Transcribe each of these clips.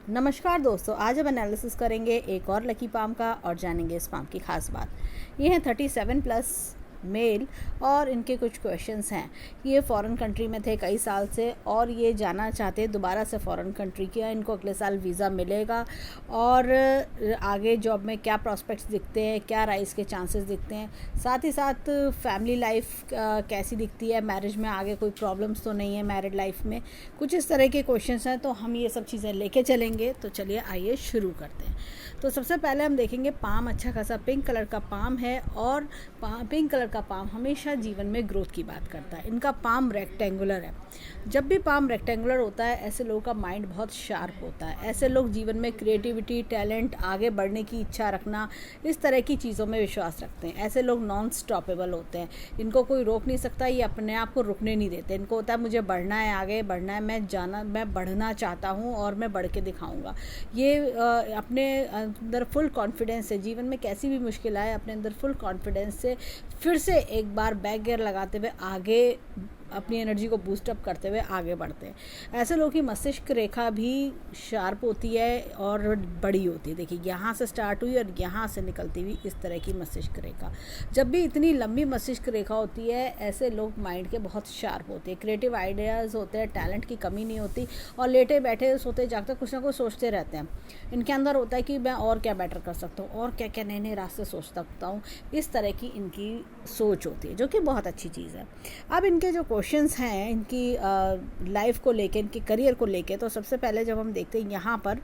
नमस्कार दोस्तों, आज हम एनालिसिस करेंगे एक और लकी पाम का और जानेंगे इस पाम की खास बात। ये हैं 37 प्लस मेल और इनके कुछ क्वेश्चंस हैं। ये फ़ॉरेन कंट्री में थे कई साल से और ये जाना चाहते हैं दोबारा से फ़ॉरेन कंट्री किया। इनको अगले साल वीज़ा मिलेगा और आगे जॉब में क्या प्रॉस्पेक्ट्स दिखते हैं, क्या राइज के चांसेस दिखते हैं, साथ ही साथ फैमिली लाइफ कैसी दिखती है, मैरिज में आगे कोई प्रॉब्लम्स तो नहीं है मैरिड लाइफ में, कुछ इस तरह के क्वेश्चंस हैं। तो हम ये सब चीज़ें लेके चलेंगे। तो चलिए आइए शुरू करते हैं। तो सबसे पहले हम देखेंगे पाम अच्छा खासा पिंक कलर का पाम है और पिंक कलर का पाम हमेशा जीवन में ग्रोथ की बात करता है। इनका पाम रेक्टेंगुलर है। जब भी पाम रेक्टेंगुलर होता है ऐसे लोगों का माइंड बहुत शार्प होता है। ऐसे लोग जीवन में क्रिएटिविटी, टैलेंट, आगे बढ़ने की इच्छा रखना, इस तरह की चीज़ों में विश्वास रखते हैं। ऐसे लोग नॉन स्टॉपेबल होते हैं। इनको कोई रोक नहीं सकता, ये अपने आप को रुकने नहीं देते। इनको होता है मुझे बढ़ना है, आगे बढ़ना है, मैं बढ़ना चाहता हूँ और मैं बढ़ के दिखाऊँगा। ये अपने अंदर फुल कॉन्फिडेंस है। जीवन में कैसी भी मुश्किल आए अपने अंदर फुल कॉन्फिडेंस से फिर से एक बार बैक गियर लगाते हुए आगे अपनी एनर्जी को बूस्टअप करते हुए आगे बढ़ते हैं। ऐसे लोगों की मस्तिष्क रेखा भी शार्प होती है और बड़ी होती है। देखिए यहाँ से स्टार्ट हुई और यहाँ से निकलती हुई इस तरह की मस्तिष्क रेखा। जब भी इतनी लंबी मस्तिष्क रेखा होती है ऐसे लोग माइंड के बहुत शार्प होते हैं, क्रिएटिव आइडियाज़ होते हैं, टैलेंट की कमी नहीं होती और लेटे बैठे सोते जागते कुछ ना कुछ सोचते रहते हैं। इनके अंदर होता है कि मैं और क्या बेटर कर सकता हूँ और क्या क्या नए नए रास्ते सोच सकता हूँ। इस तरह की इनकी सोच होती है जो कि बहुत अच्छी चीज़ है। अब इनके जो क्वेश्चंस हैं इनकी लाइफ को लेके, इनके करियर को लेके, तो सबसे पहले जब हम देखते हैं यहाँ पर,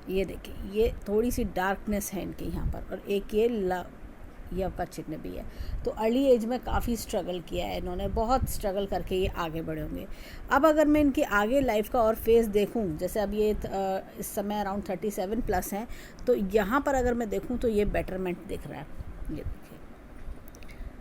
ये देखिए ये थोड़ी सी डार्कनेस है इनके यहाँ पर और एक ये आपका चिन्ह भी है। तो अर्ली एज में काफ़ी स्ट्रगल किया है इन्होंने, बहुत स्ट्रगल करके ये आगे बढ़े होंगे। अब अगर मैं इनकी आगे लाइफ का और फेस देखूं, जैसे अब ये इस समय अराउंड 37 प्लस हैं, तो यहाँ पर अगर मैं देखूं तो ये बेटरमेंट दिख रहा है। ये देखिए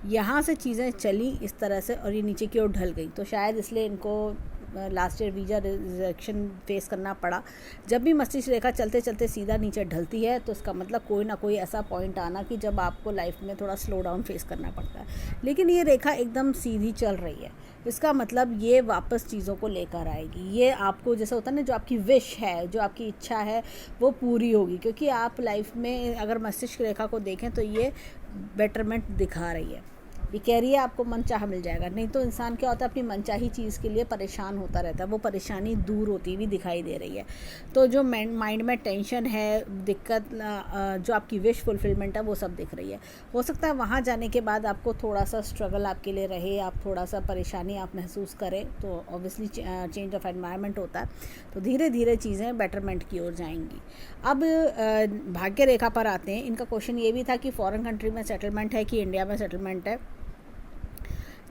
यहाँ से चीज़ें चली इस तरह से और ये नीचे की ओर ढल गई, तो शायद इसलिए इनको last year visa rejection face करना पड़ा। जब भी मस्तिष्क रेखा चलते चलते सीधा नीचे ढलती है तो इसका मतलब कोई ना कोई ऐसा पॉइंट आना कि जब आपको लाइफ में थोड़ा स्लो डाउन फेस करना पड़ता है। लेकिन ये रेखा एकदम सीधी चल रही है, इसका मतलब ये वापस चीज़ों को लेकर आएगी। ये आपको जैसा होता है ना, जो आपकी विश है, जो आपकी इच्छा है वो पूरी होगी, क्योंकि आप लाइफ में अगर मस्तिष्क रेखा को देखें तो ये बेटरमेंट दिखा रही है। ये कह रही है आपको मनचाहा मिल जाएगा। नहीं तो इंसान क्या होता है अपनी मनचाही चीज़ के लिए परेशान होता रहता है, वो परेशानी दूर होती हुई दिखाई दे रही है। तो जो माइंड में टेंशन है, दिक्कत, जो आपकी विश फुलफिलमेंट है वो सब दिख रही है। हो सकता है वहाँ जाने के बाद आपको थोड़ा सा स्ट्रगल आपके लिए रहे, आप थोड़ा सा परेशानी आप महसूस करें, तो ऑब्वियसली चेंज ऑफ एनवायरनमेंट होता है, तो धीरे धीरे चीज़ें बेटरमेंट की ओर जाएंगी। अब भाग्य रेखा पर आते हैं। इनका क्वेश्चन ये भी था कि फॉरेन कंट्री में सेटलमेंट है कि इंडिया में सेटलमेंट है।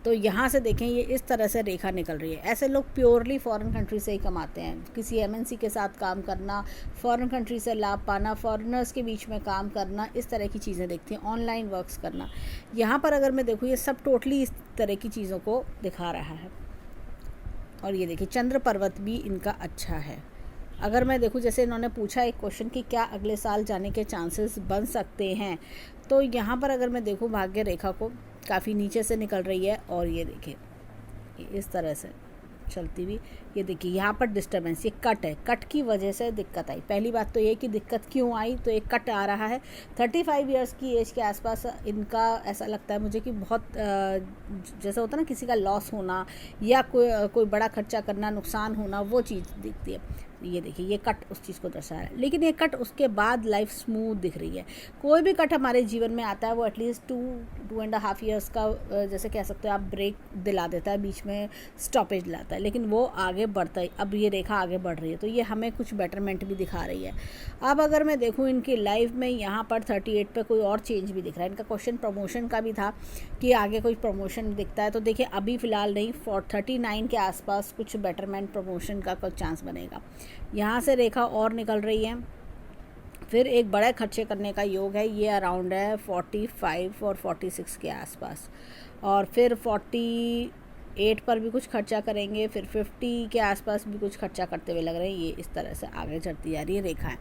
तो यहाँ से देखें ये इस तरह से रेखा निकल रही है। ऐसे लोग प्योरली फॉरेन कंट्री से ही कमाते हैं। किसी एमएनसी के साथ काम करना, फॉरेन कंट्री से लाभ पाना, फॉरेनर्स के बीच में काम करना, इस तरह की चीज़ें दिखती हैं। ऑनलाइन वर्क्स करना, यहाँ पर अगर मैं देखूँ ये सब टोटली इस तरह की चीज़ों को दिखा रहा है। और ये देखिए चंद्र पर्वत भी इनका अच्छा है। अगर मैं देखूँ, जैसे इन्होंने पूछा एक क्वेश्चन कि क्या अगले साल जाने के चांसेस बन सकते हैं, तो यहाँ पर अगर मैं देखूँ भाग्य रेखा को काफ़ी नीचे से निकल रही है और ये देखिए इस तरह से चलती हुई, ये देखिए यहाँ पर डिस्टर्बेंस, ये कट है, कट की वजह से दिक्कत आई। पहली बात तो ये कि दिक्कत क्यों आई, तो एक कट आ रहा है। 35 इयर्स की एज के आसपास इनका ऐसा लगता है मुझे कि बहुत जैसा होता है ना किसी का लॉस होना या कोई बड़ा खर्चा करना, नुकसान होना, वो चीज़ दिखती है। ये देखिए ये कट उस चीज़ को दर्शा रहा है। लेकिन ये कट उसके बाद लाइफ स्मूथ दिख रही है। कोई भी कट हमारे जीवन में आता है वो एटलीस्ट 2.5 ईयर्स का जैसे कह सकते हो आप ब्रेक दिला देता है, बीच में स्टॉपेज लाता है, लेकिन वो आगे बढ़ता है। अब ये रेखा आगे बढ़ रही है तो ये हमें कुछ बेटरमेंट भी दिखा रही है। अब अगर मैं देखूँ इनकी लाइफ में यहाँ पर 38 पे कोई और चेंज भी दिख रहा है। इनका क्वेश्चन प्रमोशन का भी था कि आगे कोई प्रमोशन दिखता है, तो देखिए अभी फ़िलहाल नहीं, 39 के आसपास कुछ बेटरमेंट प्रमोशन का कुछ चांस बनेगा। यहाँ से रेखा और निकल रही है। फिर एक बड़े खर्चे करने का योग है, ये अराउंड है 45 और 46 के आसपास, और फिर 48 पर भी कुछ खर्चा करेंगे, फिर 50 के आसपास भी कुछ खर्चा करते हुए लग रहे हैं। ये इस तरह से आगे चलती जा रही है रेखा है।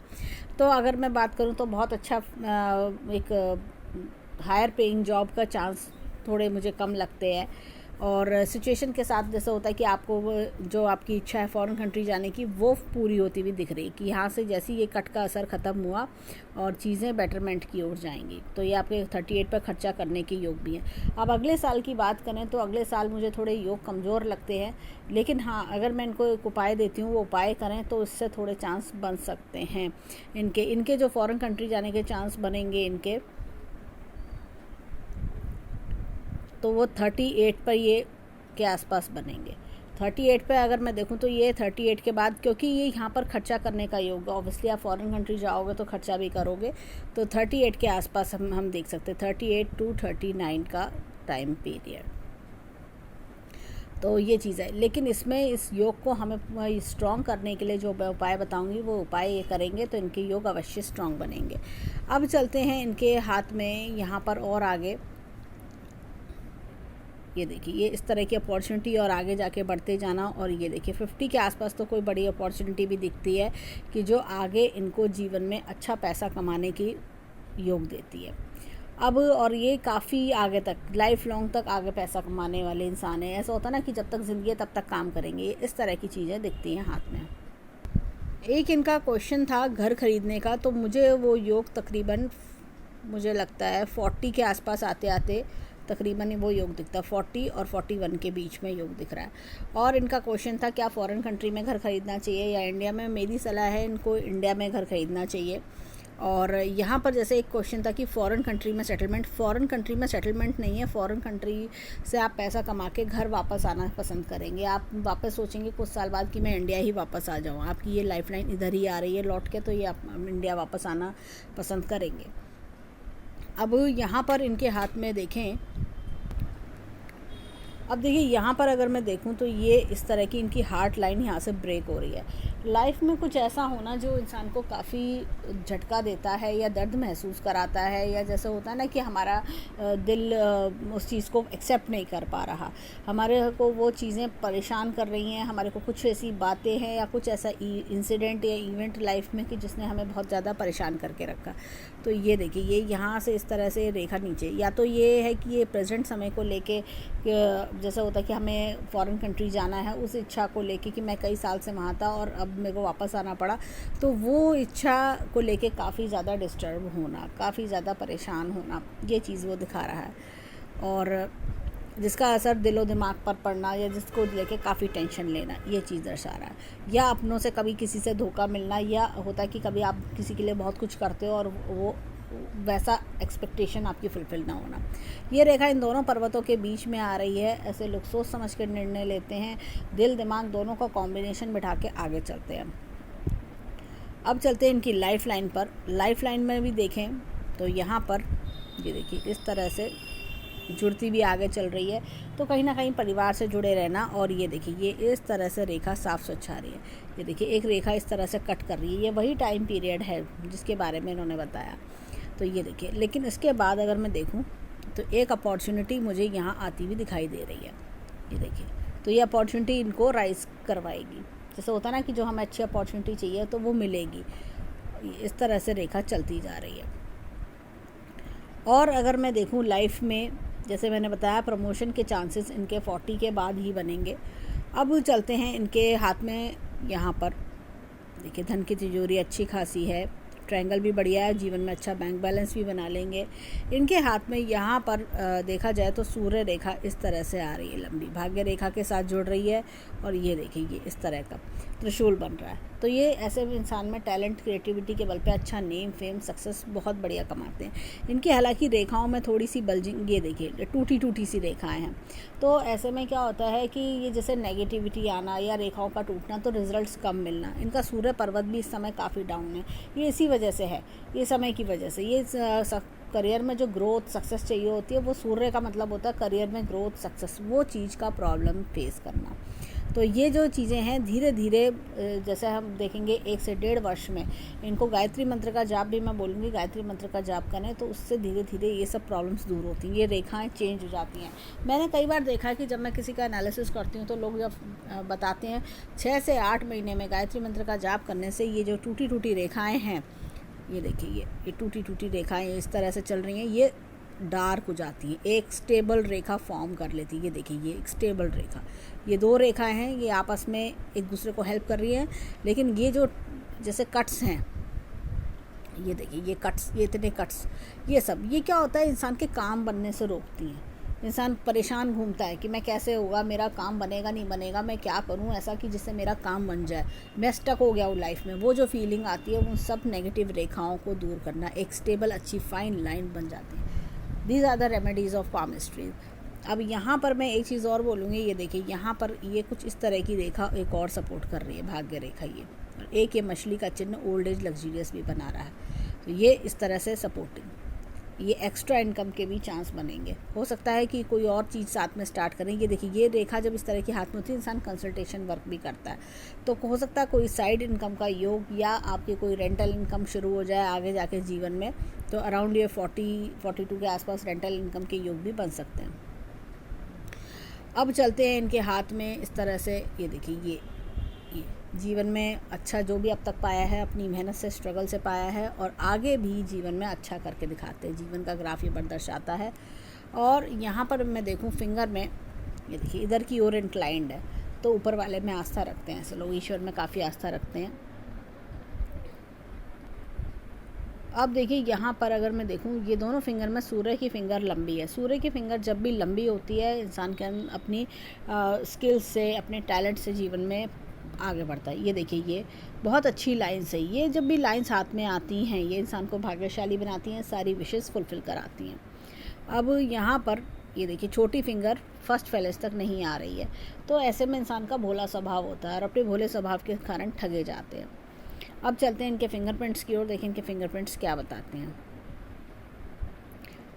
तो अगर मैं बात करूँ तो बहुत अच्छा एक हायर पेइंग जॉब का चांस थोड़े मुझे कम लगते हैं और सिचुएशन के साथ जैसा होता है कि आपको जो आपकी इच्छा है फॉरेन कंट्री जाने की वो पूरी होती हुई दिख रही है कि यहाँ से जैसे ये कट का असर ख़त्म हुआ और चीज़ें बेटरमेंट की ओर जाएंगी, तो ये आपके 38 पर खर्चा करने के योग भी हैं। अब अगले साल की बात करें तो अगले साल मुझे थोड़े योग कमज़ोर लगते हैं, लेकिन हाँ अगर मैं इनको एक उपाय देती हूँ वो उपाय करें तो इससे थोड़े चांस बन सकते हैं। इनके जो फॉरेन कंट्री जाने के चांस बनेंगे इनके, तो वो 38 पर ये के आसपास बनेंगे। 38 पे अगर मैं देखूं तो ये 38 के बाद, क्योंकि ये यहाँ पर खर्चा करने का योग, ऑब्वियसली आप फॉरेन कंट्री जाओगे तो खर्चा भी करोगे, तो 38 के आसपास हम देख सकते हैं 38 to 39 का टाइम पीरियड। तो ये चीज़ है, लेकिन इसमें इस योग को हमें स्ट्रॉन्ग करने के लिए जो मैं उपाय बताऊंगी वो उपाय ये करेंगे तो इनके योग अवश्य स्ट्रॉन्ग बनेंगे। अब चलते हैं इनके हाथ में यहाँ पर और आगे। ये देखिए ये इस तरह की अपॉर्चुनिटी और आगे जाके बढ़ते जाना, और ये देखिए 50 के आसपास तो कोई बड़ी अपॉर्चुनिटी भी दिखती है कि जो आगे इनको जीवन में अच्छा पैसा कमाने की योग देती है। अब और ये काफ़ी आगे तक लाइफ लॉन्ग तक आगे पैसा कमाने वाले इंसान हैं। ऐसा होता है ना कि जब तक ज़िंदगी है तब तक काम करेंगे, इस तरह की चीज़ें दिखती हैं हाथ में। एक इनका क्वेश्चन था घर खरीदने का, तो मुझे वो योग तकरीबन मुझे लगता है 40 के आसपास आते आते तकरीबन वो योग दिखता है, 40 और 41 के बीच में योग दिख रहा है। और इनका क्वेश्चन था क्या फ़ॉरेन कंट्री में घर ख़रीदना चाहिए या इंडिया में। मेरी सलाह है इनको इंडिया में घर ख़रीदना चाहिए। और यहाँ पर जैसे एक क्वेश्चन था कि फ़ॉरेन कंट्री में सेटलमेंट, फ़ॉरेन कंट्री में सेटलमेंट नहीं है। फ़ॉरेन कंट्री से आप पैसा कमा के घर वापस आना पसंद करेंगे। आप वापस सोचेंगे कुछ साल बाद कि मैं इंडिया ही वापस आ जाऊँ, आपकी ये लाइफ लाइन इधर ही आ रही है लौट के, तो ये आप इंडिया वापस आना पसंद करेंगे। अब यहाँ पर इनके हाथ में देखें, अब देखिए यहाँ पर अगर मैं देखूँ तो ये इस तरह की इनकी हार्ट लाइन यहाँ से ब्रेक हो रही है। लाइफ में कुछ ऐसा होना जो इंसान को काफ़ी झटका देता है या दर्द महसूस कराता है, या जैसे होता है ना कि हमारा दिल उस चीज़ को एक्सेप्ट नहीं कर पा रहा, हमारे को वो चीज़ें परेशान कर रही हैं, हमारे को कुछ ऐसी बातें हैं या कुछ ऐसा इंसिडेंट या इवेंट लाइफ में कि जिसने हमें बहुत ज़्यादा परेशान करके रखा। तो ये देखिए ये यहाँ से इस तरह से रेखा नीचे, या तो ये है कि ये प्रेजेंट समय को लेके जैसा होता है कि हमें फॉरेन कंट्री जाना है, उस इच्छा को लेके कि मैं कई साल से वहाँ था और अब मेरे को वापस आना पड़ा, तो वो इच्छा को लेके काफ़ी ज़्यादा डिस्टर्ब होना, काफ़ी ज़्यादा परेशान होना, ये चीज़ वो दिखा रहा है। और जिसका असर दिलो दिमाग पर पड़ना या जिसको लेके काफ़ी टेंशन लेना, ये चीज़ दर्शा रहा है। या अपनों से कभी किसी से धोखा मिलना, या होता है कि कभी आप किसी के लिए बहुत कुछ करते हो और वो वैसा एक्सपेक्टेशन आपकी फुलफिल ना होना। ये रेखा इन दोनों पर्वतों के बीच में आ रही है। ऐसे लोग सोच समझ कर निर्णय लेते हैं, दिल दिमाग दोनों का कॉम्बिनेशन बिठा के आगे चलते हैं। अब चलते हैं इनकी लाइफ लाइन पर। लाइफ लाइन में भी देखें तो यहाँ पर ये देखिए इस तरह से जुड़ती भी आगे चल रही है, तो कहीं ना कहीं परिवार से जुड़े रहना। और ये देखिए ये इस तरह से रेखा साफ स्वच्छ आ रही है। ये देखिए एक रेखा इस तरह से कट कर रही है, ये वही टाइम पीरियड है जिसके बारे में इन्होंने बताया। तो ये देखिए, लेकिन इसके बाद अगर मैं देखूं तो एक अपॉर्चुनिटी मुझे यहाँ आती हुई दिखाई दे रही है। ये देखिए, तो ये अपॉर्चुनिटी इनको राइज करवाएगी। जैसे होता है ना कि जो हमें अच्छी अपॉर्चुनिटी चाहिए तो वो मिलेगी, इस तरह से रेखा चलती जा रही है। और अगर मैं देखूं लाइफ में, जैसे मैंने बताया प्रमोशन के चांसेस इनके 40 के बाद ही बनेंगे। अब चलते हैं इनके हाथ में। यहाँ पर देखिए धन की तिजोरी अच्छी खासी है, ट्रायंगल भी बढ़िया है, जीवन में अच्छा बैंक बैलेंस भी बना लेंगे। इनके हाथ में यहाँ पर देखा जाए तो सूर्य रेखा इस तरह से आ रही है, लंबी भाग्य रेखा के साथ जुड़ रही है। और ये देखिए ये इस तरह का त्रिशूल बन रहा है। तो ये ऐसे इंसान में टैलेंट क्रिएटिविटी के बल पे अच्छा नेम फेम सक्सेस बहुत बढ़िया कमाते हैं। इनकी हालांकि रेखाओं में थोड़ी सी बल्जिंग, ये देखिए टूटी टूटी सी रेखाएं हैं। तो ऐसे में क्या होता है कि ये जैसे नेगेटिविटी आना या रेखाओं का टूटना, तो रिजल्ट्स कम मिलना। इनका सूर्य पर्वत भी इस समय काफ़ी डाउन है, ये इसी वजह से है, ये समय की वजह से। ये करियर में जो ग्रोथ सक्सेस चाहिए होती है वो सूर्य का मतलब होता है करियर में ग्रोथ सक्सेस, वो चीज़ का प्रॉब्लम फेस करना। तो ये जो चीज़ें हैं धीरे धीरे जैसे हम देखेंगे 1 से 1.5 वर्ष में इनको गायत्री मंत्र का जाप भी मैं बोलूँगी, गायत्री मंत्र का जाप करें तो उससे धीरे धीरे ये सब प्रॉब्लम्स दूर होती हैं, ये रेखाएं चेंज हो जाती हैं। मैंने कई बार देखा है कि जब मैं किसी का एनालिसिस करती हूँ तो लोग जब बताते हैं 6 से 8 महीने में गायत्री मंत्र का जाप करने से ये जो टूटी टूटी रेखाएँ हैं, ये देखिए ये टूटी टूटी रेखाएं इस तरह से चल रही हैं, ये डार्क हो जाती हैं, एक स्टेबल रेखा फॉर्म कर लेती है। ये देखिए, ये एक स्टेबल रेखा, ये दो रेखाएं हैं, ये आपस में एक दूसरे को हेल्प कर रही हैं। लेकिन ये जो जैसे कट्स हैं, ये देखिए ये कट्स, ये इतने कट्स, ये सब ये क्या होता है, इंसान के काम बनने से रोकती हैं। इंसान परेशान घूमता है कि मैं कैसे होगा, मेरा काम बनेगा नहीं बनेगा, मैं क्या करूं ऐसा कि जिससे मेरा काम बन जाए, मैं स्टक हो गया हूँ लाइफ में। वो जो फीलिंग आती है उन सब नेगेटिव रेखाओं को दूर करना, एक स्टेबल अच्छी फाइन लाइन बन जाती है। These are the remedies of palmistry. अब यहाँ पर मैं एक चीज़ और बोलूँगी, ये देखिए यहाँ पर ये कुछ इस तरह की रेखा एक और सपोर्ट कर रही है, भाग्य रेखा ये, और एक ये मछली का चिन्ह ओल्ड एज लग्जरियस भी बना रहा है। तो ये इस तरह से सपोर्टिंग, ये एक्स्ट्रा इनकम के भी चांस बनेंगे। हो सकता है कि कोई और चीज़ साथ में स्टार्ट करें। ये देखिए ये रेखा जब इस तरह की हाथ में होती है, इंसान कंसल्टेशन वर्क भी करता है, तो हो सकता है कोई साइड इनकम का योग या आपकी कोई रेंटल इनकम शुरू हो जाए आगे जाके जीवन में। तो अराउंड ये 42 के आसपास रेंटल इनकम के योग भी बन सकते हैं। अब चलते हैं इनके हाथ में इस तरह से, ये देखिए ये जीवन में अच्छा जो भी अब तक पाया है, अपनी मेहनत से, स्ट्रगल से पाया है, और आगे भी जीवन में अच्छा करके दिखाते हैं। जीवन का ग्राफ ये बड़ दर्शाता है। और यहाँ पर मैं देखूँ फिंगर में, ये देखिए इधर की ओर इंक्लाइंड है, तो ऊपर वाले में आस्था रखते हैं। ऐसे लोग ईश्वर में काफ़ी आस्था रखते हैं। अब देखिए यहाँ पर अगर मैं देखूँ, ये दोनों फिंगर में सूर्य की फिंगर लंबी है। सूर्य की फिंगर जब भी लंबी होती है, इंसान के अपनी स्किल्स से, अपने टैलेंट से जीवन में आगे बढ़ता है। ये देखिए ये बहुत अच्छी लाइन्स है। ये जब भी लाइन्स हाथ में आती हैं, ये इंसान को भाग्यशाली बनाती हैं, सारी विशेस फुलफिल कराती हैं। अब यहाँ पर ये देखिए छोटी फिंगर फर्स्ट फेलेस तक नहीं आ रही है, तो ऐसे में इंसान का भोला स्वभाव होता है और अपने भोले स्वभाव के कारण ठगे जाते हैं। अब चलते हैं इनके फिंगरप्रिंट्स की ओर, देखें इनके फिंगरप्रिंट्स क्या बताते हैं।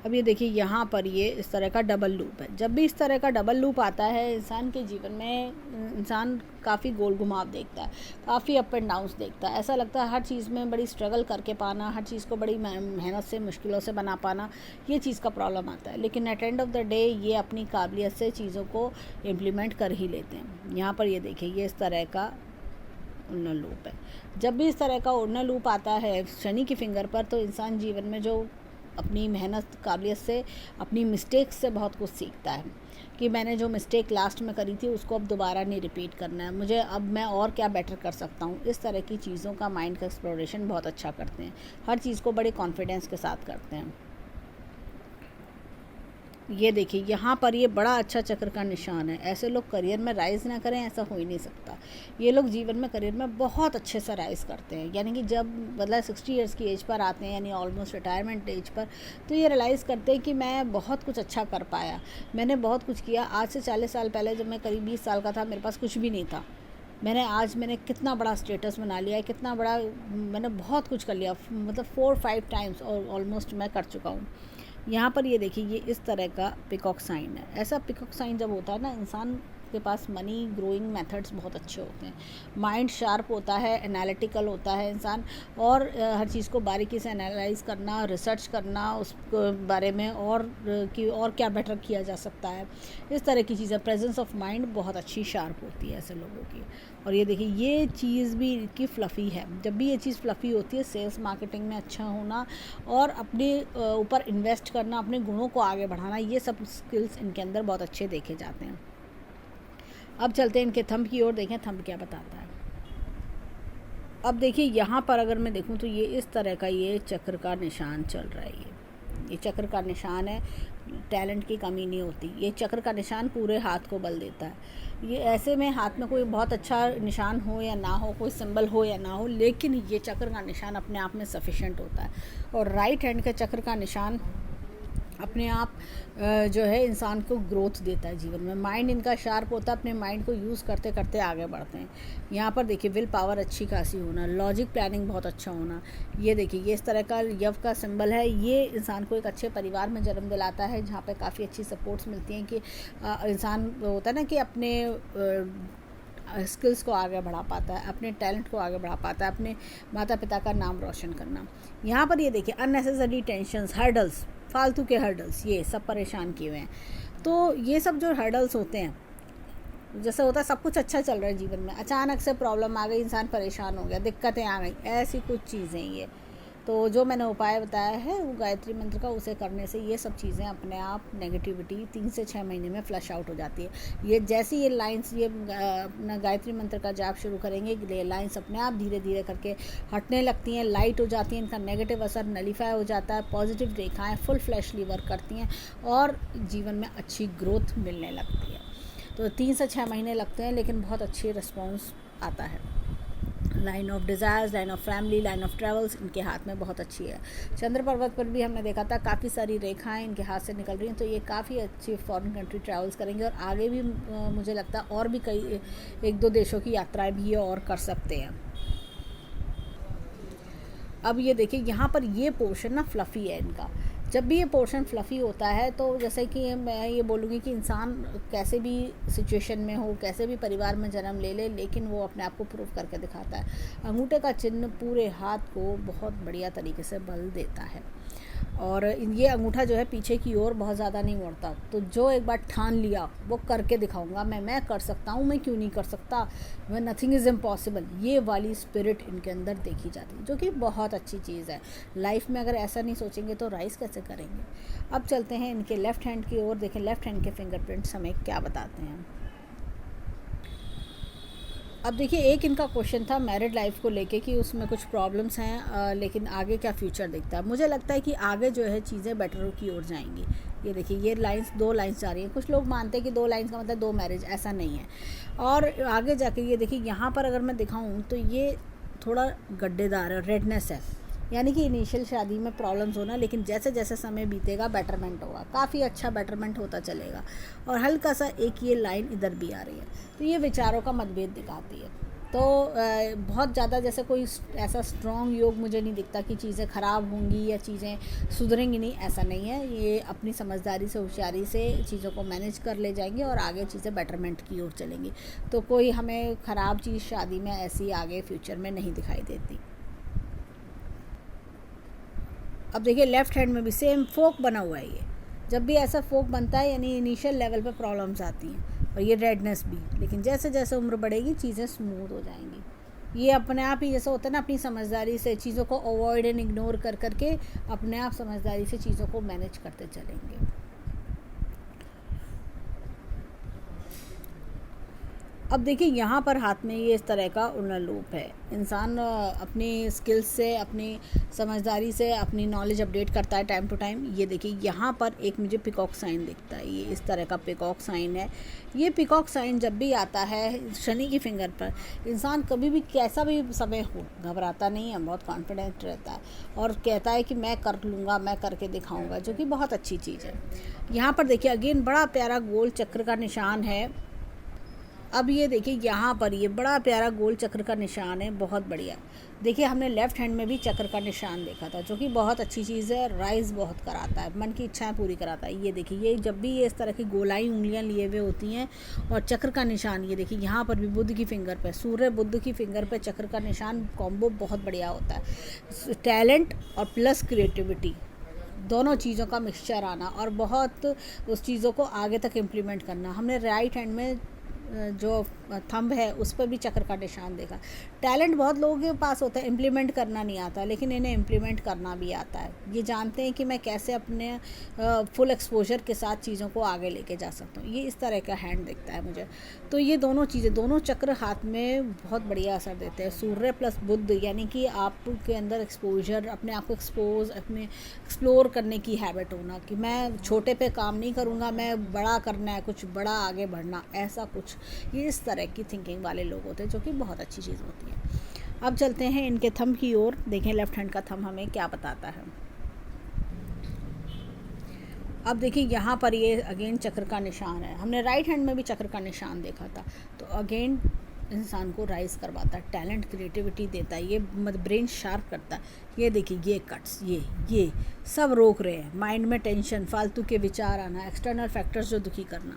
अब ये देखिए यहाँ पर ये इस तरह का डबल लूप है। जब भी इस तरह का डबल लूप आता है इंसान के जीवन में, इंसान काफ़ी गोल घुमाव देखता है, काफ़ी अप एंड डाउन्स देखता है। ऐसा लगता है हर चीज़ में बड़ी स्ट्रगल करके पाना, हर चीज़ को बड़ी मेहनत से, मुश्किलों से बना पाना, ये चीज़ का प्रॉब्लम आता है। लेकिन at end of the day ये अपनी काबिलियत से चीज़ों को इम्प्लीमेंट कर ही लेते हैं। यहाँ पर ये देखिए ये इस तरह का उन्नत लूप है। जब भी इस तरह का उन्नत लूप आता है शनि की फिंगर पर, तो इंसान जीवन में जो अपनी मेहनत, काबिलियत से, अपनी मिस्टेक्स से बहुत कुछ सीखता है कि मैंने जो मिस्टेक लास्ट में करी थी उसको अब दोबारा नहीं रिपीट करना है, मुझे अब मैं और क्या बेटर कर सकता हूँ। इस तरह की चीज़ों का माइंड का एक्सप्लोरेशन बहुत अच्छा करते हैं, हर चीज़ को बड़े कॉन्फिडेंस के साथ करते हैं। ये देखिए यहाँ पर ये बड़ा अच्छा चक्र का निशान है। ऐसे लोग करियर में राइज़ ना करें, ऐसा हो ही नहीं सकता। ये लोग जीवन में करियर में बहुत अच्छे से राइज़ करते हैं, यानी कि जब मतलब 60 ईयर्स की एज पर आते हैं, यानी ऑलमोस्ट रिटायरमेंट एज पर, तो ये रियलाइज़ करते हैं कि मैं बहुत कुछ अच्छा कर पाया, मैंने बहुत कुछ किया। आज से 40 साल पहले जब मैं करीब 20 साल का था, मेरे पास कुछ भी नहीं था। मैंने कितना बड़ा स्टेटस बना लिया है, कितना बड़ा, मैंने बहुत कुछ कर लिया, मतलब 4-5 टाइम्स और ऑलमोस्ट मैं कर चुका हूँ। यहाँ पर ये देखिए ये इस तरह का पिकॉक साइन है। ऐसा पिकॉक साइन जब होता है ना, इंसान के पास मनी ग्रोइंग मेथड्स बहुत अच्छे होते हैं, माइंड शार्प होता है, एनालिटिकल होता है इंसान, और हर चीज़ को बारीकी से एनालाइज करना, रिसर्च करना उस बारे में, और क्या बेटर किया जा सकता है, इस तरह की चीज़ें। प्रेजेंस ऑफ माइंड बहुत अच्छी शार्प होती है ऐसे लोगों की। और ये देखिए ये चीज़ भी इनकी फ्लफ़ी है। जब भी ये चीज़ फ्लफ़ी होती है, सेल्स मार्केटिंग में अच्छा होना और अपने ऊपर इन्वेस्ट करना, अपने गुणों को आगे बढ़ाना, ये सब स्किल्स इनके अंदर बहुत अच्छे देखे जाते हैं। अब चलते हैं इनके थंब की ओर, देखें थंब क्या बताता है। अब देखिए यहाँ पर अगर मैं देखूँ तो ये इस तरह का ये चक्र का निशान चल रहा है। ये चक्र का निशान है, टैलेंट की कमी नहीं होती। ये चक्र का निशान पूरे हाथ को बल देता है। ये ऐसे में हाथ में कोई बहुत अच्छा निशान हो या ना हो, कोई सिंबल हो या ना हो, लेकिन ये चक्र का निशान अपने आप में सफिशेंट होता है। और राइट हैंड के चक्र का निशान अपने आप जो है इंसान को ग्रोथ देता है जीवन में। माइंड इनका शार्प होता है, अपने माइंड को यूज़ करते करते आगे बढ़ते हैं। यहाँ पर देखिए विल पावर अच्छी खासी होना, लॉजिक प्लानिंग बहुत अच्छा होना। ये देखिए ये इस तरह का यव का सिंबल है। ये इंसान को एक अच्छे परिवार में जन्म दिलाता है, जहाँ पे काफ़ी अच्छी सपोर्ट्स मिलती हैं कि इंसान होता है ना कि अपने स्किल्स को आगे बढ़ा पाता है, अपने टैलेंट को आगे बढ़ा पाता है, अपने माता पिता का नाम रोशन करना। यहाँ पर ये देखिए अननेसेसरी टेंशन्स, हर्डल्स, फालतू के हर्डल्स, ये सब परेशान किए हुए हैं। तो ये सब जो हर्डल्स होते हैं, जैसे होता है सब कुछ अच्छा चल रहा है जीवन में, अचानक से प्रॉब्लम आ गई, इंसान परेशान हो गया, दिक्कतें आ गई, ऐसी कुछ चीज़ें ये। तो जो मैंने उपाय बताया है वो गायत्री मंत्र का, उसे करने से ये सब चीज़ें अपने आप नेगेटिविटी 3 से 6 महीने में फ्लश आउट हो जाती है। ये जैसी ये लाइंस, ये अपना गायत्री मंत्र का जाप शुरू करेंगे, ये लाइंस अपने आप धीरे धीरे करके हटने लगती हैं, लाइट हो जाती हैं, इनका नेगेटिव असर नलीफाई हो जाता है, पॉजिटिव रेखाएँ फुल फ्लैशली वर्क करती हैं और जीवन में अच्छी ग्रोथ मिलने लगती है। तो 3 से 6 महीने लगते हैं, लेकिन बहुत अच्छी रिस्पॉन्स आता है। Line of desires, line of family, line of travels इनके हाथ में बहुत अच्छी है। चंद्र पर्वत पर भी हमने देखा था काफ़ी सारी रेखाएं इनके हाथ से निकल रही हैं, तो ये काफ़ी अच्छी फॉरेन कंट्री ट्रैवल्स करेंगे और आगे भी मुझे लगता है और भी कई 1-2 देशों की यात्राएं भी ये और कर सकते हैं। अब ये देखिए यहाँ पर ये पोर्शन ना फ्लफ़ी है इनका। जब भी ये पोर्शन फ्लफ़ी होता है तो जैसे कि मैं ये बोलूँगी कि इंसान कैसे भी सिचुएशन में हो, कैसे भी परिवार में जन्म ले ले, लेकिन वो अपने आप को प्रूव करके दिखाता है। अंगूठे का चिन्ह पूरे हाथ को बहुत बढ़िया तरीके से बल देता है और ये अंगूठा जो है पीछे की ओर बहुत ज़्यादा नहीं मोड़ता। तो जो एक बार ठान लिया वो करके दिखाऊंगा, मैं कर सकता हूँ, मैं क्यों नहीं कर सकता, मैं नथिंग इज़ इम्पॉसिबल, ये वाली स्पिरिट इनके अंदर देखी जाती है, जो कि बहुत अच्छी चीज़ है। लाइफ में अगर ऐसा नहीं सोचेंगे तो राइज कैसे करेंगे। अब चलते हैं इनके लेफ़्ट हैंड की ओर। देखें लेफ़्ट हैंड के फिंगरप्रिंट्स हमें क्या बताते हैं। अब देखिए एक इनका क्वेश्चन था मैरिड लाइफ को लेके कि उसमें कुछ प्रॉब्लम्स हैं, लेकिन आगे क्या फ्यूचर दिखता है। मुझे लगता है कि आगे जो है चीज़ें बेटर की ओर जाएंगी। ये देखिए ये लाइंस 2 लाइंस जा रही हैं। कुछ लोग मानते हैं कि 2 लाइंस का मतलब 2 मैरिज, ऐसा नहीं है। और आगे जाके ये देखिए यहाँ पर अगर मैं दिखाऊँ तो ये थोड़ा गड्ढेदार है, रेडनेस है, यानी कि इनिशियल शादी में प्रॉब्लम्स होना, लेकिन जैसे जैसे समय बीतेगा बेटरमेंट होगा, काफ़ी अच्छा बेटरमेंट होता चलेगा। और हल्का सा एक ये लाइन इधर भी आ रही है, तो ये विचारों का मतभेद दिखाती है। तो बहुत ज़्यादा जैसे कोई ऐसा स्ट्रॉन्ग योग मुझे नहीं दिखता कि चीज़ें ख़राब होंगी या चीज़ें सुधरेंगी नहीं, ऐसा नहीं है। ये अपनी समझदारी से, होशियारी से चीज़ों को मैनेज कर ले जाएंगे और आगे चीज़ें बेटरमेंट की ओर चलेंगी। तो कोई हमें ख़राब चीज़ शादी में ऐसी आगे फ्यूचर में नहीं दिखाई देती। अब देखिए लेफ़्ट हैंड में भी सेम फोक बना हुआ है। ये जब भी ऐसा फोक बनता है यानी इनिशियल लेवल पे प्रॉब्लम्स आती हैं, और ये रेडनेस भी, लेकिन जैसे जैसे उम्र बढ़ेगी चीज़ें स्मूथ हो जाएंगी। ये अपने आप ही जैसे होता है ना, अपनी समझदारी से चीज़ों को अवॉइड एंड इग्नोर कर करके अपने आप समझदारी से चीज़ों को मैनेज करते चलेंगे। अब देखिए यहाँ पर हाथ में ये इस तरह का उल्लू लूप है। इंसान अपनी स्किल्स से, अपनी समझदारी से अपनी नॉलेज अपडेट करता है टाइम टू टाइम। ये देखिए यहाँ पर एक मुझे पिकॉक साइन दिखता है, ये इस तरह का पिकॉक साइन है। ये पिकॉक साइन जब भी आता है शनि की फिंगर पर, इंसान कभी भी कैसा भी समय हो घबराता नहीं है, बहुत कॉन्फिडेंट रहता है और कहता है कि मैं कर लूँगा, मैं करके दिखाऊँगा, जो कि बहुत अच्छी चीज़ है। यहाँ पर देखिए अगेन बड़ा प्यारा गोल चक्र का निशान है। अब ये देखिए यहाँ पर ये बड़ा प्यारा गोल चक्र का निशान है, बहुत बढ़िया। देखिए हमने लेफ़्ट हैंड में भी चक्र का निशान देखा था, जो कि बहुत अच्छी चीज़ है। राइज बहुत कराता है, मन की इच्छाएं पूरी कराता है। ये देखिए ये जब भी ये इस तरह की गोलाई उंगलियां लिए हुए होती हैं और चक्र का निशान, ये देखिए यहाँ पर भी बुध की फिंगर पे, सूर्य बुध की फिंगर पे चक्र का निशान कॉम्बो बहुत बढ़िया होता है। टैलेंट और प्लस क्रिएटिविटी, दोनों चीज़ों का मिक्सचर आना और बहुत उस चीज़ों को आगे तक इम्प्लीमेंट करना। हमने राइट हैंड में जो थंब है उस पर भी चक्र का निशान देखा। टैलेंट बहुत लोगों के पास होता है, इम्प्लीमेंट करना नहीं आता, लेकिन इन्हें इम्प्लीमेंट करना भी आता है। ये जानते हैं कि मैं कैसे अपने फुल एक्सपोजर के साथ चीज़ों को आगे लेके जा सकता हूँ। ये इस तरह का हैंड दिखता है मुझे। तो ये दोनों चीज़ें, दोनों चक्र हाथ में बहुत बढ़िया असर देते हैं। सूर्य प्लस बुध, यानी कि आपके अंदर एक्सपोजर, अपने आप को एक्सप्लोर करने की हैबिट होना कि मैं छोटे पे काम नहीं करूँगा, मैं बड़ा करना है, कुछ बड़ा आगे बढ़ना, ऐसा कुछ। ये इस तरह की थिंकिंग वाले लोग होते हैं, जो कि बहुत अच्छी चीज़ होती है। अब चलते हैं इनके थंब की ओर। देखें लेफ्ट हैंड का थंब हमें क्या बताता है। अब देखिए यहाँ पर ये अगेन चक्र का निशान है। हमने राइट हैंड में भी चक्र का निशान देखा था। तो अगेन इंसान को राइज करवाता है, टैलेंट क्रिएटिविटी देता है, ये ब्रेन शार्प करता है। ये देखिए ये कट्स, ये सब रोक रहे हैं। माइंड में टेंशन, फालतू के विचार आना, एक्सटर्नल फैक्टर्स जो दुखी करना,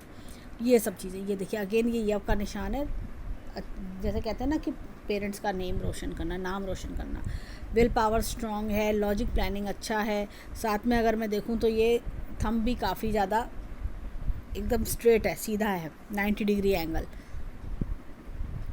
ये सब चीज़ें। ये देखिए अगेन ये यव का निशान है। जैसे कहते हैं ना कि पेरेंट्स का नेम रोशन करना, नाम रोशन करना। विल पावर स्ट्रॉन्ग है, लॉजिक प्लानिंग अच्छा है। साथ में अगर मैं देखूं तो ये थंब भी काफ़ी ज़्यादा एकदम स्ट्रेट है, सीधा है, 90 डिग्री एंगल।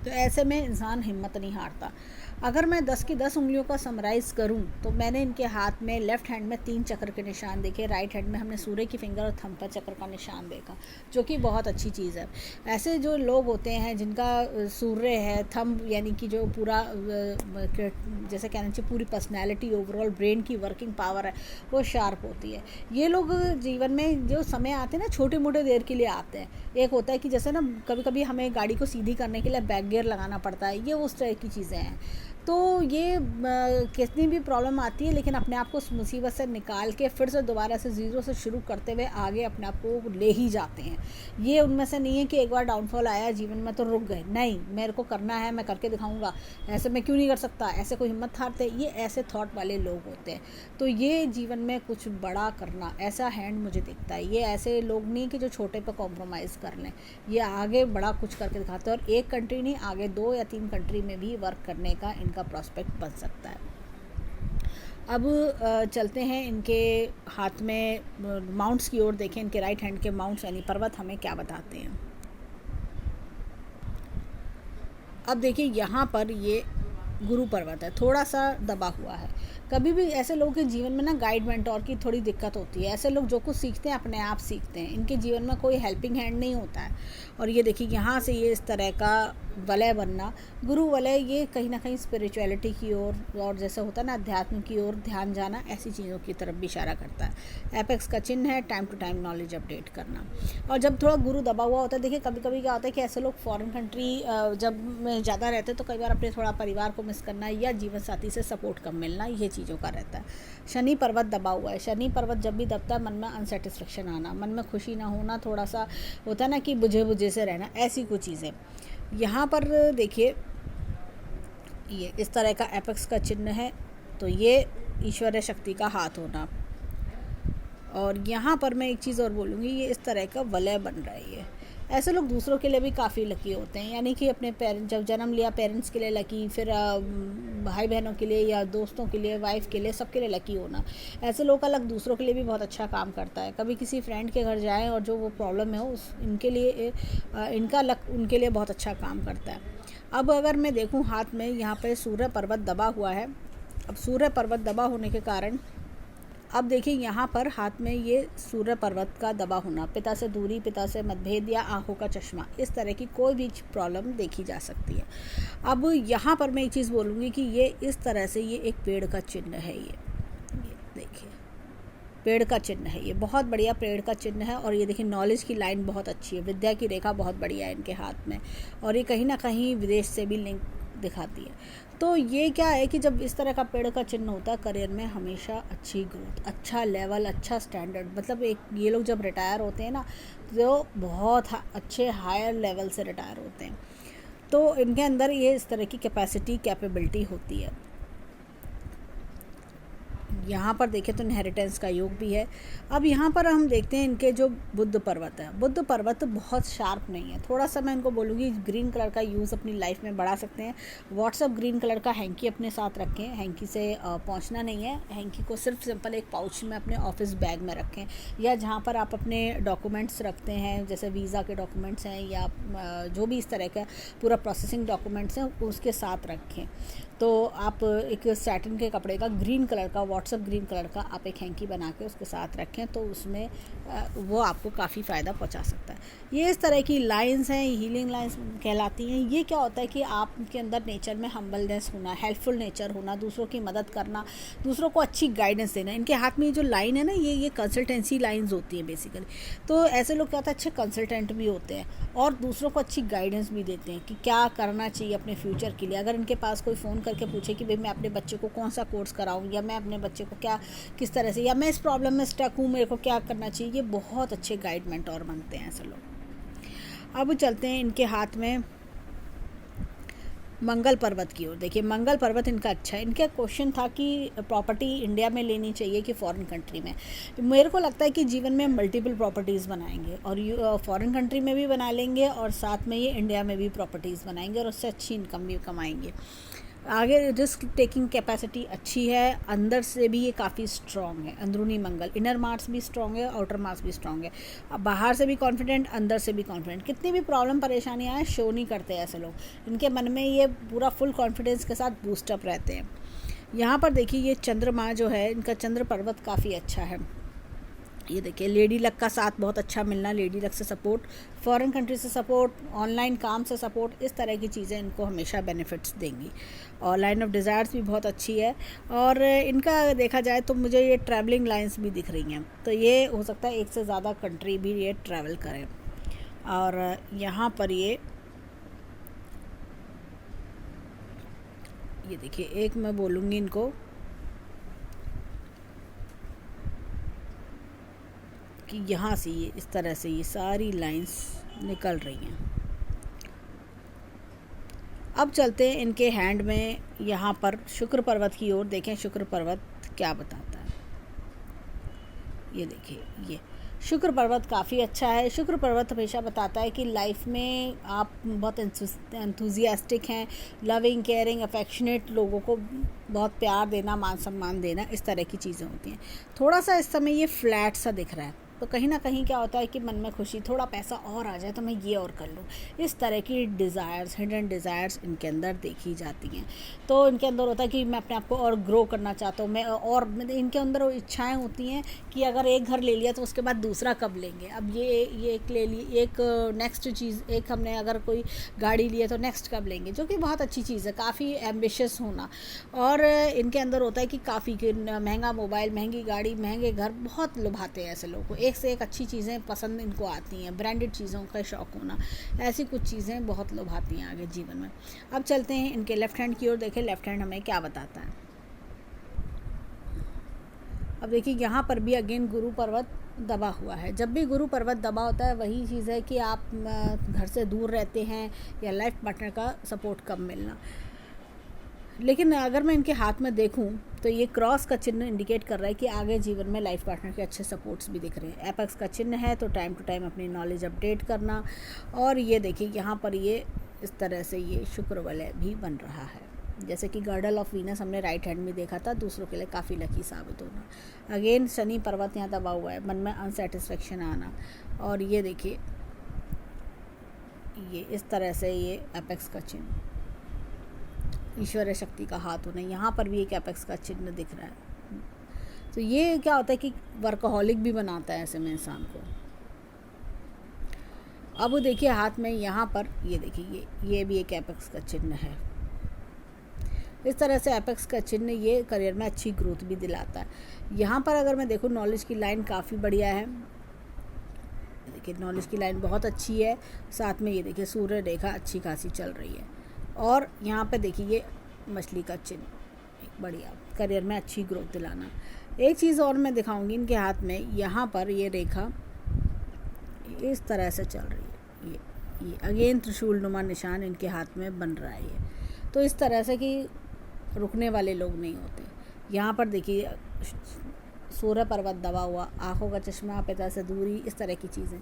तो ऐसे में इंसान हिम्मत नहीं हारता। अगर मैं 10 की 10 उंगलियों का समराइज़ करूं तो मैंने इनके हाथ में लेफ़्ट हैंड में 3 चक्र के निशान देखे, राइट हैंड में हमने सूर्य की फिंगर और थंब पर चक्र का निशान देखा, जो कि बहुत अच्छी चीज़ है। ऐसे जो लोग होते हैं जिनका सूर्य है, थंब यानी कि जो पूरा जैसे कहना चाहिए पूरी पर्सनैलिटी, ओवरऑल ब्रेन की वर्किंग पावर है वो शार्प होती है। ये लोग जीवन में जो समय आते हैं ना, छोटे मोटे देर के लिए आते हैं। एक होता है कि जैसे ना कभी कभी हमें गाड़ी को सीधी करने के लिए बैक गियर लगाना पड़ता है, ये उस तरह की चीज़ें हैं। तो ये कितनी भी प्रॉब्लम आती है लेकिन अपने आप को उस मुसीबत से निकाल के फिर से दोबारा से ज़ीरो से शुरू करते हुए आगे अपने आप को ले ही जाते हैं। ये उनमें से नहीं है कि एक बार डाउनफॉल आया जीवन में तो रुक गए, नहीं, मेरे को करना है, मैं करके दिखाऊंगा, ऐसे मैं क्यों नहीं कर सकता, ऐसे कोई हिम्मत हारते, ये ऐसे थॉट वाले लोग होते हैं। तो ये जीवन में कुछ बड़ा करना, ऐसा हैंड मुझे दिखता है। ये ऐसे लोग नहीं कि जो छोटे पर कॉम्प्रोमाइज़ कर लें, ये आगे बड़ा कुछ करके दिखाते हैं और एक कंट्री नहीं, आगे 2 या 3 कंट्री में भी वर्क करने का का प्रोस्पेक्ट बन सकता है। अब चलते हैं इनके हाथ में माउंट्स की ओर। देखें इनके राइट हैंड के माउंट्स यानी पर्वत हमें क्या बताते हैं। अब देखिए यहाँ पर ये गुरु पर्वत है, थोड़ा सा दबा हुआ है। कभी भी ऐसे लोगों के जीवन में ना गाइड मेंटोर की थोड़ी दिक्कत होती है। ऐसे लोग जो कुछ सीखते हैं अपने आप सीखते हैं, इनके जीवन में कोई हेल्पिंग हैंड नहीं होता है। और ये देखिए यहाँ से ये इस तरह का वलय बनना, गुरु वलय, ये कहीं ना कहीं स्पिरिचुअलिटी की ओर और जैसे होता है ना अध्यात्म की ओर ध्यान जाना, ऐसी चीज़ों की तरफ भी इशारा करता है। एपेक्स का चिन्ह है time to time knowledge update करना। और जब थोड़ा गुरु दबा हुआ होता है, देखिए कभी कभी क्या होता है कि ऐसे लोग फॉरेन कंट्री जब में ज़्यादा रहते हैं तो कई बार अपने थोड़ा परिवार को मिस करना या जीवन साथी से सपोर्ट कम मिलना, ये चीज़ों का रहता है। शनि पर्वत दबा हुआ है। शनि पर्वत जब भी दबता है मन में अनसेटिस्फेक्शन आना, मन में खुशी ना होना, थोड़ा सा होता है ना कि बुझे बुझे से रहना, ऐसी कुछ चीज़ें। यहाँ पर देखिए ये इस तरह का एपेक्स का चिन्ह है, तो ये ईश्वरीय शक्ति का हाथ होना। और यहाँ पर मैं एक चीज़ और बोलूँगी, ये इस तरह का वलय बन रहा है। ये ऐसे लोग दूसरों के लिए भी काफ़ी लकी होते हैं, यानी कि अपने पेरेंट्स जब जन्म लिया पेरेंट्स के लिए लकी, फिर भाई बहनों के लिए या दोस्तों के लिए, वाइफ के लिए, सबके लिए लकी होना। ऐसे लोग का लक दूसरों के लिए भी बहुत अच्छा काम करता है। कभी किसी फ्रेंड के घर जाएं और जो वो प्रॉब्लम है उस इनके लिए इनका लक उनके लिए बहुत अच्छा काम करता है। अब अगर मैं देखूँ हाथ में यहाँ पर सूर्य पर्वत दबा हुआ है। अब सूर्य पर्वत दबा होने के कारण अब देखिए यहाँ पर हाथ में ये सूर्य पर्वत का दबा होना, पिता से दूरी, पिता से मतभेद या आंखों का चश्मा, इस तरह की कोई भी प्रॉब्लम देखी जा सकती है। अब यहाँ पर मैं एक चीज़ बोलूँगी कि ये इस तरह से ये एक पेड़ का चिन्ह है। ये देखिए पेड़ का चिन्ह है, ये बहुत बढ़िया पेड़ का चिन्ह है। और ये देखिए नॉलेज की लाइन बहुत अच्छी है, विद्या की रेखा बहुत बढ़िया है इनके हाथ में, और ये कहीं ना कहीं विदेश से भी लिंक दिखाती है। तो ये क्या है कि जब इस तरह का पेड़ का चिन्ह होता है करियर में हमेशा अच्छी ग्रोथ, अच्छा लेवल, अच्छा स्टैंडर्ड, मतलब एक ये लोग जब रिटायर होते हैं ना तो बहुत अच्छे हायर लेवल से रिटायर होते हैं। तो इनके अंदर ये इस तरह की कैपेबिलिटी होती है। यहाँ पर देखें तो इनहेरिटेंस का योग भी है। अब यहाँ पर हम देखते हैं इनके जो बुद्ध पर्वत है, बुद्ध पर्वत बहुत शार्प नहीं है। थोड़ा सा मैं इनको बोलूँगी ग्रीन कलर का यूज़ अपनी लाइफ में बढ़ा सकते हैं। व्हाट्सअप ग्रीन कलर का हैंकी अपने साथ रखें, हैंकी से पहुँचना नहीं है, हैंकी को सिर्फ सिंपल एक पाउच में अपने ऑफिस बैग में रखें, या जहाँ पर आप अपने डॉक्यूमेंट्स रखते हैं जैसे वीज़ा के डॉक्यूमेंट्स हैं या जो भी इस तरह का पूरा प्रोसेसिंग डॉक्यूमेंट्स हैं उसके साथ रखें। तो आप एक सैटिन के कपड़े का ग्रीन कलर का, व्हाट्सअप ग्रीन कलर का आप एक हैंकी बना के उसके साथ रखें, तो उसमें वो आपको काफ़ी फ़ायदा पहुंचा सकता है। ये इस तरह की लाइंस हैं, हीलिंग लाइंस कहलाती हैं। ये क्या होता है कि आपके अंदर नेचर में हम्बलनेस होना, हेल्पफुल नेचर होना, दूसरों की मदद करना, दूसरों को अच्छी गाइडेंस देना। इनके हाथ में जो लाइन है ना, ये कंसल्टेंसी लाइन्स होती हैं बेसिकली। तो ऐसे लोग क्या होता है अच्छे कंसल्टेंट भी होते हैं और दूसरों को अच्छी गाइडेंस भी देते हैं कि क्या करना चाहिए अपने फ्यूचर के लिए। अगर इनके पास कोई फ़ोन करके पूछे कि भाई मैं अपने बच्चे को कौन सा कोर्स कराऊं, या मैं अपने बच्चे को क्या किस तरह से, या मैं इस प्रॉब्लम में स्टक हूँ, मेरे को क्या करना चाहिए, ये बहुत अच्छे गाइड मेंटोर बनते हैं ऐसे लोग। अब चलते हैं इनके हाथ में मंगल पर्वत की ओर। देखिए मंगल पर्वत इनका अच्छा है। इनका क्वेश्चन था कि प्रॉपर्टी इंडिया में लेनी चाहिए कि फॉरेन कंट्री में। मेरे को लगता है कि जीवन में मल्टीपल प्रॉपर्टीज़ बनाएंगे और फॉरेन कंट्री में भी बना लेंगे और साथ में ये इंडिया में भी प्रॉपर्टीज़ बनाएंगे और उससे अच्छी इनकम भी कमाएंगे। आगे रिस्क टेकिंग कैपेसिटी अच्छी है, अंदर से भी ये काफ़ी स्ट्रॉन्ग है। अंदरूनी मंगल, इनर मार्स भी स्ट्रॉन्ग है, आउटर मार्स भी स्ट्रॉन्ग है। अब बाहर से भी कॉन्फिडेंट, अंदर से भी कॉन्फिडेंट। कितनी भी प्रॉब्लम परेशानियाँ हैं शो नहीं करते ऐसे लोग, इनके मन में ये पूरा फुल कॉन्फिडेंस के साथ बूस्टअप रहते हैं। यहाँ पर देखिए ये चंद्रमा जो है, इनका चंद्र पर्वत काफ़ी अच्छा है। ये देखिए लेडी लक का साथ बहुत अच्छा मिलना, लेडी लक से सपोर्ट, फॉरेन कंट्री से सपोर्ट, ऑनलाइन काम से सपोर्ट, इस तरह की चीज़ें इनको हमेशा बेनिफिट्स देंगी। और लाइन ऑफ डिज़ायर्स भी बहुत अच्छी है। और इनका देखा जाए तो मुझे ये ट्रैवलिंग लाइंस भी दिख रही हैं, तो ये हो सकता है एक से ज़्यादा कंट्री भी ये ट्रैवल करें। और यहाँ पर ये देखिए एक मैं बोलूँगी इनको कि यहाँ से ये इस तरह से ये सारी लाइंस निकल रही हैं। अब चलते हैं इनके हैंड में यहाँ पर शुक्र पर्वत की ओर। देखें शुक्र पर्वत क्या बताता है। ये देखिए ये शुक्र पर्वत काफ़ी अच्छा है। शुक्र पर्वत हमेशा बताता है कि लाइफ में आप बहुत एंथुजियास्टिक हैं, लविंग, केयरिंग, अफेक्शनेट, लोगों को बहुत प्यार देना, मान सम्मान देना, इस तरह की चीज़ें होती हैं। थोड़ा सा इस समय ये फ्लैट सा दिख रहा है, तो कहीं ना कहीं क्या होता है कि मन में खुशी, थोड़ा पैसा और आ जाए तो मैं ये और कर लूँ, इस तरह की डिज़ायर्स, हिडन डिज़ायर्स इनके अंदर देखी जाती हैं। तो इनके अंदर होता है कि मैं अपने आप को और ग्रो करना चाहता हूँ मैं, और इनके अंदर वो इच्छाएँ होती हैं कि अगर एक घर ले लिया तो उसके बाद दूसरा कब लेंगे, अब ये एक ले ली, एक नेक्स्ट चीज़, एक हमने अगर कोई गाड़ी लिया तो नेक्स्ट कब लेंगे, जो कि बहुत अच्छी चीज़ है, काफ़ी एम्बिशियस होना। और इनके अंदर होता है कि काफ़ी महंगा मोबाइल, महंगी गाड़ी, महंगे घर बहुत लुभाते हैं ऐसे लोगों को, एक से एक अच्छी चीज़ें पसंद इनको आती हैं, ब्रांडेड चीज़ों का शौक़ होना, ऐसी कुछ चीज़ें बहुत लुभाती हैं आगे जीवन में। अब चलते हैं इनके लेफ़्ट हैंड की ओर। देखें लेफ़्ट हैंड हमें क्या बताता है। अब देखिए यहाँ पर भी अगेन गुरु पर्वत दबा हुआ है। जब भी गुरु पर्वत दबा होता है वही चीज़ है कि आप घर से दूर रहते हैं या लाइफ पार्टनर का सपोर्ट कम मिलना। लेकिन अगर मैं इनके हाथ में देखूं तो ये क्रॉस का चिन्ह इंडिकेट कर रहा है कि आगे जीवन में लाइफ पार्टनर के अच्छे सपोर्ट्स भी दिख रहे हैं। एपेक्स का चिन्ह है, तो टाइम टू टाइम अपनी नॉलेज अपडेट करना। और ये देखिए यहाँ पर ये इस तरह से ये शुक्र वलय भी बन रहा है, जैसे कि गर्डल ऑफ वीनस हमने राइट हैंड में देखा था, दूसरों के लिए काफ़ी लकी साबित होना। अगेन शनि पर्वत यहाँ दबा हुआ है, मन में अनसेटिस्फेक्शन आना। और ये देखिए ये इस तरह से ये एपेक्स का चिन्ह, ईश्वरीय शक्ति का हाथ होना, यहाँ पर भी एक एपेक्स का चिन्ह दिख रहा है। तो ये क्या होता है कि वर्कहॉलिक भी बनाता है ऐसे में इंसान को। अब वो देखिए हाथ में यहाँ पर ये देखिए ये भी एक एपेक्स का चिन्ह है। इस तरह से एपेक्स का चिन्ह ये करियर में अच्छी ग्रोथ भी दिलाता है। यहाँ पर अगर मैं देखूँ नॉलेज की लाइन काफ़ी बढ़िया है। देखिए नॉलेज की लाइन बहुत अच्छी है, साथ में ये देखिए सूर्य रेखा अच्छी खासी चल रही है। और यहाँ पे देखिए ये मछली का चिन्ह बढ़िया, करियर में अच्छी ग्रोथ दिलाना। एक चीज़ और मैं दिखाऊंगी इनके हाथ में, यहाँ पर ये रेखा इस तरह से चल रही है। ये अगेन त्रिशूल नुमा निशान इनके हाथ में बन रहा है ये। तो इस तरह से कि रुकने वाले लोग नहीं होते। यहाँ पर देखिए सूर्य पर्वत दबा हुआ, आँखों का चश्मा, पिता से दूरी, इस तरह की चीज़ें।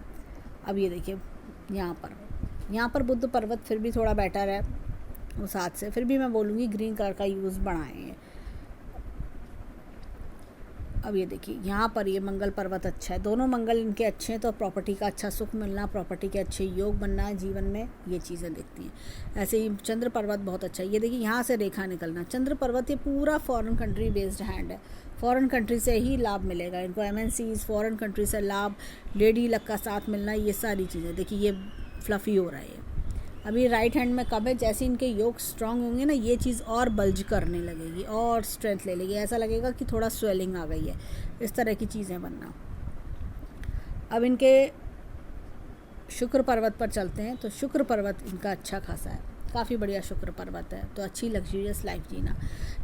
अब ये देखिए यहाँ पर बुद्ध पर्वत फिर भी थोड़ा बेटर है उस हाथ से, फिर भी मैं बोलूँगी ग्रीन कलर का यूज़ बढ़ाएं। अब ये देखिए यहाँ पर ये मंगल पर्वत अच्छा है, दोनों मंगल इनके अच्छे हैं, तो प्रॉपर्टी का अच्छा सुख मिलना, प्रॉपर्टी के अच्छे योग बनना है जीवन में, ये चीज़ें दिखती हैं। ऐसे ही चंद्र पर्वत बहुत अच्छा है। ये देखिए यहाँ से रेखा निकलना, चंद्र पर्वत ये पूरा फॉरेन कंट्री बेस्ड हैंड है, फॉरेन कंट्री से ही लाभ मिलेगा इनको, MNCs, फॉरेन कंट्री से लाभ, लेडी लक का साथ मिलना, ये सारी चीज़ें। देखिए ये फ्लफ़ी हो रहा है। अभी राइट हैंड में कब है, जैसे इनके योग स्ट्रांग होंगे ना, ये चीज़ और बल्ज करने लगेगी और स्ट्रेंथ ले लेगी, ऐसा लगेगा कि थोड़ा स्वेलिंग आ गई है, इस तरह की चीज़ें बनना। अब इनके शुक्र पर्वत पर चलते हैं। तो शुक्र पर्वत इनका अच्छा खासा है, काफ़ी बढ़िया शुक्र पर्वत है, तो अच्छी लग्जरियस लाइफ जीना।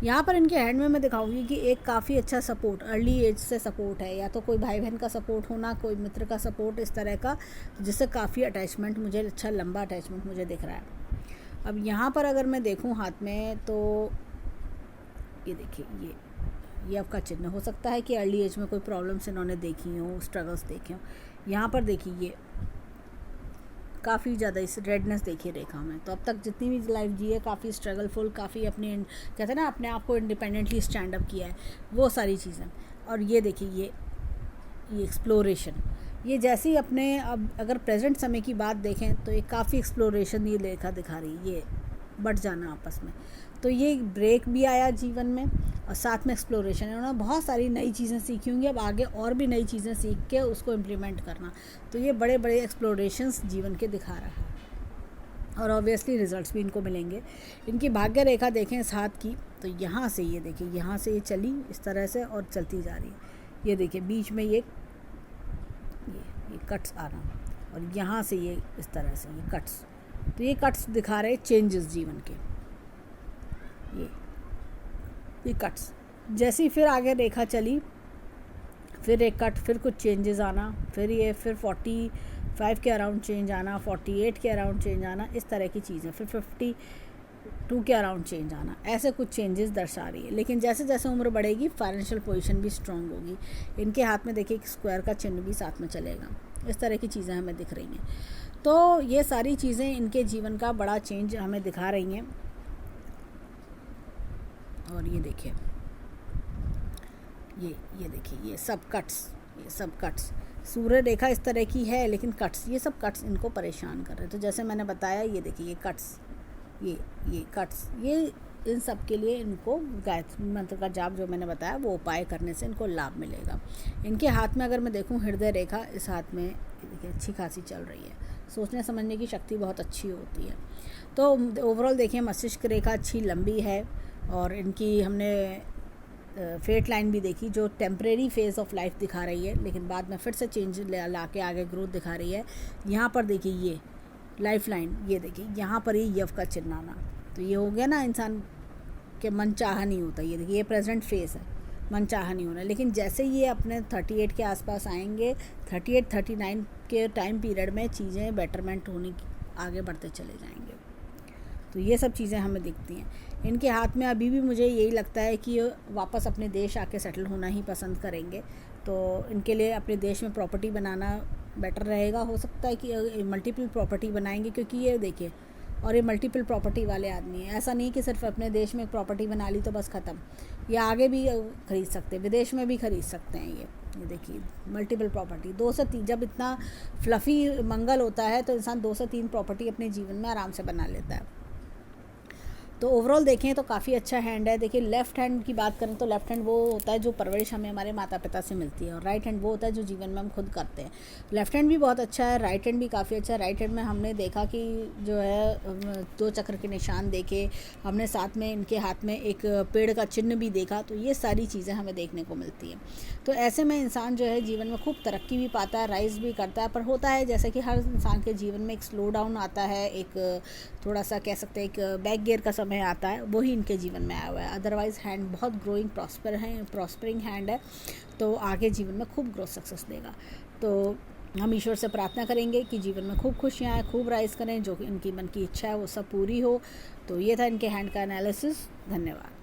यहाँ पर इनके हैंड में मैं दिखाऊंगी कि एक काफ़ी अच्छा सपोर्ट, अर्ली एज से सपोर्ट है, या तो कोई भाई बहन का सपोर्ट होना, कोई मित्र का सपोर्ट, इस तरह का, जिससे काफ़ी अटैचमेंट मुझे, अच्छा लंबा अटैचमेंट मुझे दिख रहा है। अब यहाँ पर अगर मैं देखूँ हाथ में, तो ये देखिए ये आपका चिन्ह हो सकता है कि अर्ली एज में कोई प्रॉब्लम्स इन्होंने देखी हो, स्ट्रगल्स देखे हों। यहाँ पर देखिए काफ़ी ज़्यादा इस रेडनेस देखी रेखा में। तो अब तक जितनी भी लाइफ जी है काफ़ी स्ट्रगलफुल, काफ़ी अपने कहते हैं ना अपने आप को इंडिपेंडेंटली स्टैंड अप किया है, वो सारी चीज़ें। और ये देखिए ये एक्सप्लोरेशन, ये जैसे ही अपने अब अगर प्रेजेंट समय की बात देखें तो ये काफ़ी एक्सप्लोरेशन ये रेखा दिखा रही है, ये बढ़ जाना आपस में। तो ये ब्रेक भी आया जीवन में और साथ में एक्सप्लोरेशन है। उन्होंने बहुत सारी नई चीज़ें सीखी होंगी, अब आगे और भी नई चीज़ें सीख के उसको इम्प्लीमेंट करना। तो ये बड़े बड़े एक्सप्लोरेशंस जीवन के दिखा रहा है और ऑब्वियसली रिजल्ट्स भी इनको मिलेंगे। इनकी भाग्य रेखा देखें इस हाथ की, तो यहाँ से ये देखिए, यहाँ से ये चली इस तरह से और चलती जा रही है। ये देखिए बीच में ये कट्स आना और यहाँ से ये इस तरह से ये कट्स, तो ये कट्स दिखा रहे चेंजेस जीवन के। ये कट्स जैसी फिर आगे रेखा चली, फिर एक कट, फिर कुछ चेंजेस आना, फिर ये फिर 45 के अराउंड चेंज आना, 48 के अराउंड चेंज आना, इस तरह की चीज़ें, फिर 52 के अराउंड चेंज आना, ऐसे कुछ चेंजेस दर्शा रही है। लेकिन जैसे जैसे उम्र बढ़ेगी फाइनेंशियल पोजीशन भी स्ट्रांग होगी। इनके हाथ में देखिए एक स्क्वायर का चिन्ह भी साथ में चलेगा, इस तरह की चीज़ें हमें दिख रही हैं। तो ये सारी चीज़ें इनके जीवन का बड़ा चेंज हमें दिखा रही हैं। और ये देखिए ये देखिए ये सब कट्स, सूर्य रेखा इस तरह की है लेकिन कट्स, ये सब कट्स इनको परेशान कर रहे हैं। तो जैसे मैंने बताया ये देखिए ये कट्स, ये कट्स, ये इन सब के लिए इनको गायत्री मंत्र का जाप जो मैंने बताया वो उपाय करने से इनको लाभ मिलेगा। इनके हाथ में अगर मैं देखूं हृदय रेखा इस हाथ में देखिए अच्छी खासी चल रही है, सोचने समझने की शक्ति बहुत अच्छी होती है। तो ओवरऑल देखिए मस्तिष्क रेखा अच्छी लंबी है और इनकी हमने फेट लाइन भी देखी जो टेम्परेरी फेज ऑफ लाइफ दिखा रही है, लेकिन बाद में फिर से चेंज ला के आगे ग्रोथ दिखा रही है। यहाँ पर देखिए ये लाइफ लाइन, ये देखिए यहाँ पर ही यव का चिन्ह आना, तो ये हो गया ना इंसान के मन चाहा नहीं होता। ये देखिए ये प्रेजेंट फेज है, मन चाहा नहीं होना। लेकिन जैसे ये अपने 38 के आसपास आएंगे, 38-39 के टाइम पीरियड में चीज़ें बेटरमेंट होने की आगे बढ़ते चले जाएंगे। तो ये सब चीज़ें हमें दिखती हैं। इनके हाथ में अभी भी मुझे यही लगता है कि वापस अपने देश आके सेटल होना ही पसंद करेंगे। तो इनके लिए अपने देश में प्रॉपर्टी बनाना बेटर रहेगा। हो सकता है कि मल्टीपल प्रॉपर्टी बनाएंगे, क्योंकि ये देखिए और ये मल्टीपल प्रॉपर्टी वाले आदमी हैं। ऐसा नहीं कि सिर्फ अपने देश में प्रॉपर्टी बना ली तो बस ख़त्म, ये आगे भी खरीद सकते हैं, विदेश में भी खरीद सकते हैं। ये देखिए मल्टीपल प्रॉपर्टी 2 से 3, जब इतना फ्लफ़ी मंगल होता है तो इंसान 2 से 3 प्रॉपर्टी अपने जीवन में आराम से बना लेता है। तो ओवरऑल देखें तो काफ़ी अच्छा हैंड है। देखिए लेफ़्ट हैंड की बात करें तो लेफ़्ट हैंड वो होता है जो परवरिश हमें हमारे माता पिता से मिलती है, और राइट हैंड वो होता है जो जीवन में हम खुद करते हैं। लेफ़्ट हैंड भी बहुत अच्छा है, राइट हैंड भी काफ़ी अच्छा है। राइट हैंड में हमने देखा कि जो है 2 चक्र के निशान देखे हमने, साथ में इनके हाथ में एक पेड़ का चिन्ह भी देखा। तो ये सारी चीज़ें हमें देखने को मिलती हैं। तो ऐसे में इंसान जो है जीवन में खूब तरक्की भी पाता है, राइज भी करता है। पर होता है जैसे कि हर इंसान के जीवन में एक स्लो डाउन आता है, एक थोड़ा सा कह सकते हैं एक बैक गियर का समय आता है, वही इनके जीवन में आया हुआ है। अदरवाइज़ हैंड बहुत ग्रोइंग प्रॉस्परिंग हैंड है, तो आगे जीवन में खूब ग्रोथ सक्सेस देगा। तो हम ईश्वर से प्रार्थना करेंगे कि जीवन में खूब खुशियाँ आए, खूब राइज करें, जो इनकी मन की इच्छा है वो सब पूरी हो। तो ये था इनके हैंड का एनालिसिस। धन्यवाद।